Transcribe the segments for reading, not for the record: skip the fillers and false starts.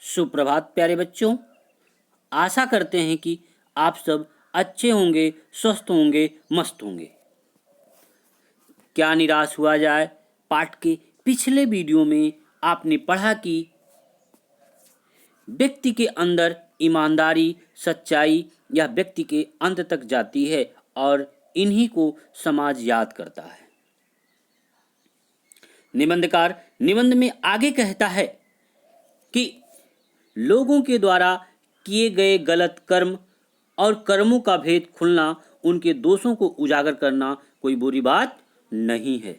सुप्रभात प्यारे बच्चों। आशा करते हैं कि आप सब अच्छे होंगे, स्वस्थ होंगे, मस्त होंगे। क्या निराश हुआ जाए, पाठ के पिछले वीडियो में आपने पढ़ा कि व्यक्ति के अंदर ईमानदारी, सच्चाई यह व्यक्ति के अंत तक जाती है और इन्हीं को समाज याद करता है। निबंधकार निबंध में आगे कहता है कि लोगों के द्वारा किए गए गलत कर्म और कर्मों का भेद खुलना, उनके दोषों को उजागर करना कोई बुरी बात नहीं है।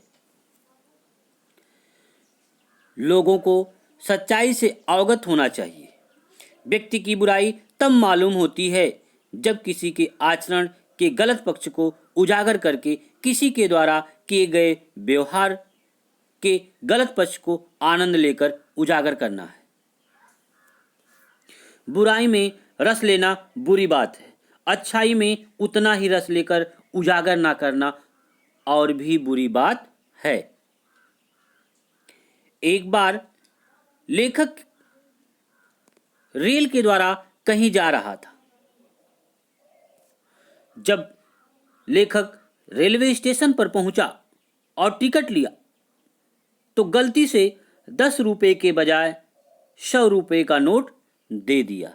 लोगों को सच्चाई से अवगत होना चाहिए। व्यक्ति की बुराई तब मालूम होती है जब किसी के आचरण के गलत पक्ष को उजागर करके किसी के द्वारा किए गए व्यवहार के गलत पक्ष को आनंद लेकर उजागर करना है। बुराई में रस लेना बुरी बात है, अच्छाई में उतना ही रस लेकर उजागर ना करना और भी बुरी बात है। एक बार लेखक रेल के द्वारा कहीं जा रहा था। जब लेखक रेलवे स्टेशन पर पहुंचा और टिकट लिया तो गलती से 10 रुपए के बजाय 100 रुपए का नोट दे दिया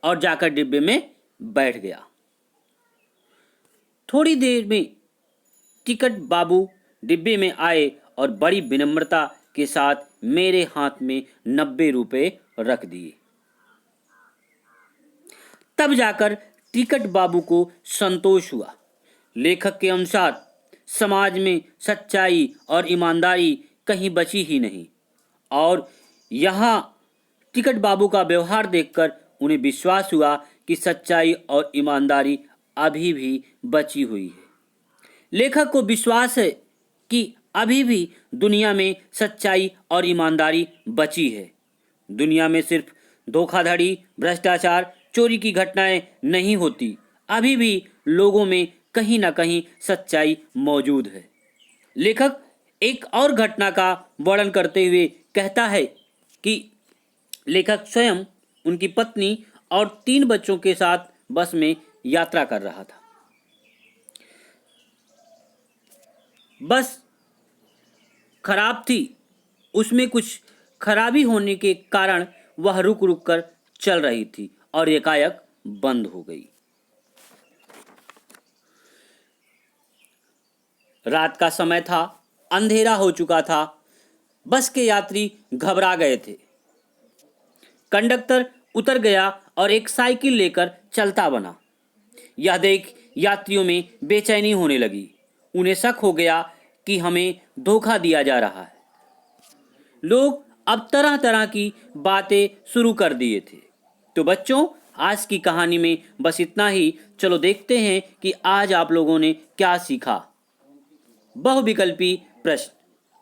और जाकर डिब्बे में बैठ गया। थोड़ी देर में टिकट बाबू डिब्बे में आए और बड़ी विनम्रता के साथ मेरे हाथ में 90 रुपए रख दिए। तब जाकर टिकट बाबू को संतोष हुआ। लेखक के अनुसार समाज में सच्चाई और ईमानदारी कहीं बची ही नहीं और यहाँ टिकट बाबू का व्यवहार देखकर उन्हें विश्वास हुआ कि सच्चाई और ईमानदारी अभी भी बची हुई है। लेखक को विश्वास है कि अभी भी दुनिया में सच्चाई और ईमानदारी बची है। दुनिया में सिर्फ धोखाधड़ी, भ्रष्टाचार, चोरी की घटनाएं नहीं होती, अभी भी लोगों में कहीं ना कहीं सच्चाई मौजूद है। लेखक एक और घटना का वर्णन करते हुए कहता है कि लेखक स्वयं, उनकी पत्नी और 3 बच्चों के साथ बस में यात्रा कर रहा था। बस खराब थी, उसमें कुछ खराबी होने के कारण वह रुक रुक कर चल रही थी और एकाएक बंद हो गई। रात का समय था, अंधेरा हो चुका था। बस के यात्री घबरा गए थे। कंडक्टर उतर गया और एक साइकिल लेकर चलता बना। यह देख यात्रियों में बेचैनी होने लगी। उन्हें शक हो गया कि हमें धोखा दिया जा रहा है। लोग अब तरह तरह की बातें शुरू कर दिए थे। तो बच्चों, आज की कहानी में बस इतना ही। चलो देखते हैं कि आज आप लोगों ने क्या सीखा। बहुविकल्पी प्रश्न।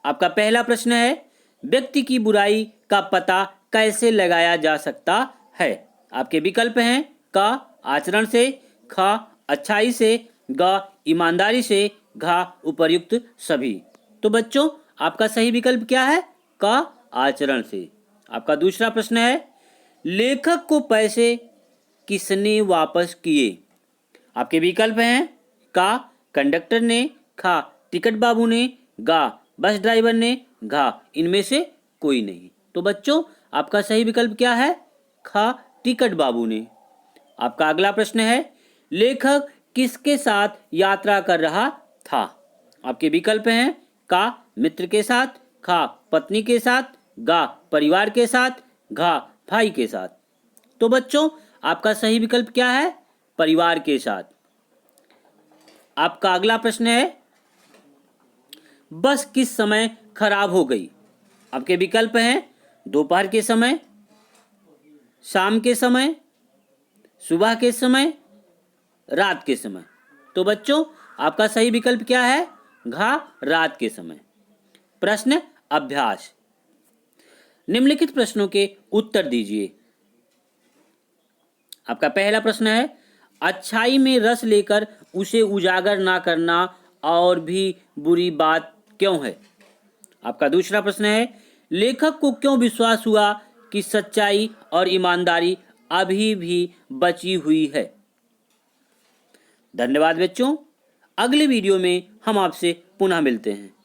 आपका पहला प्रश्न है, व्यक्ति की बुराई का पता कैसे लगाया जा सकता है? आपके विकल्प हैं क आचरण से, ख अच्छाई से, ग ईमानदारी से, घ उपर्युक्त सभी। तो बच्चों, आपका सही विकल्प क्या है? क आचरण से। आपका दूसरा प्रश्न है, लेखक को पैसे किसने वापस किए? आपके विकल्प हैं क कंडक्टर ने, ख टिकट बाबू ने, ग बस ड्राइवर ने, घ इनमें से कोई नहीं। तो बच्चों, आपका सही विकल्प क्या है? ख टिकट बाबू ने। आपका अगला प्रश्न है, लेखक किसके साथ यात्रा कर रहा था? आपके विकल्प हैं क मित्र के साथ, ख पत्नी के साथ, ग परिवार के साथ, घ भाई के साथ। तो बच्चों, आपका सही विकल्प क्या है? परिवार के साथ। आपका अगला प्रश्न है, बस किस समय खराब हो गई? आपके विकल्प हैं दोपहर के समय, शाम के समय, सुबह के समय, रात के समय। तो बच्चों, आपका सही विकल्प क्या है? घ रात के समय। प्रश्न अभ्यास। निम्नलिखित प्रश्नों के उत्तर दीजिए। आपका पहला प्रश्न है, अच्छाई में रस लेकर उसे उजागर ना करना और भी बुरी बात क्यों है? आपका दूसरा प्रश्न है, लेखक को क्यों विश्वास हुआ कि सच्चाई और ईमानदारी अभी भी बची हुई है। धन्यवाद बच्चों, अगले वीडियो में हम आपसे पुनः मिलते हैं।